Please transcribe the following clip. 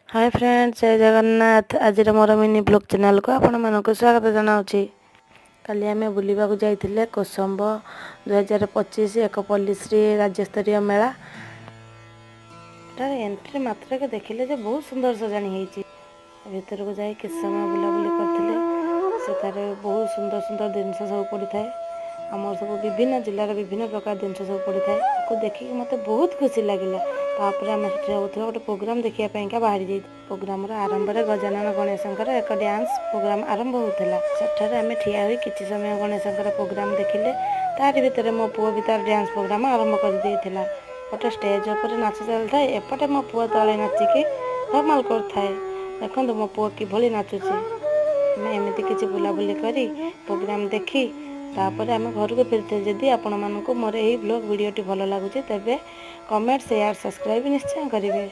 Hi friends, जय जगन्नाथ। आज मोर mini blog channel को आपण मानक स्वागत जनाऊँगी। काली आम बुलवाक जाइए कोसंब 2025 एक पल्लीश्री राज्यस्तरीय मेला। एंट्री मात्र के देखिले जे बहुत सुंदर सजाणी होती। भीतर को जाए किस समय बुलाबुली करते बहुत सुंदर सुंदर जिनस सब पड़ी था। आम सब विभिन्न जिलार विभिन्न प्रकार जिन सब पड़ी था देखिए मत बहुत खुशी लगे। तापर आम गोटे प्रोग्राम देखापी बाहरी जाइए। प्रोग्राम आरंभ में गजानन गणेशंकर एक डांस प्रोग्राम आरंभ होता। सेठार आम ठिया हुई किसी समय गणेशंकर प्रोग्राम देखिले। तारि भितर मो पुओ भी तार डांस प्रोग्राम आरंभ कर देइथिला। गोटे स्टेज उपर नाच चल थाए, एपटे मो पुओ तले नाचिकी धमाल कर थाए। देखो मो पुओ किभली नाचुची। एमती किसी बुलाबुली करी प्रोग्राम देखी तापर आम घर को फिरते। जदि आपण मानक मोर यही ब्लॉग वीडियोटी भल लगुच तेबे कमेंट शेयर सब्सक्राइब निश्चय करेंगे।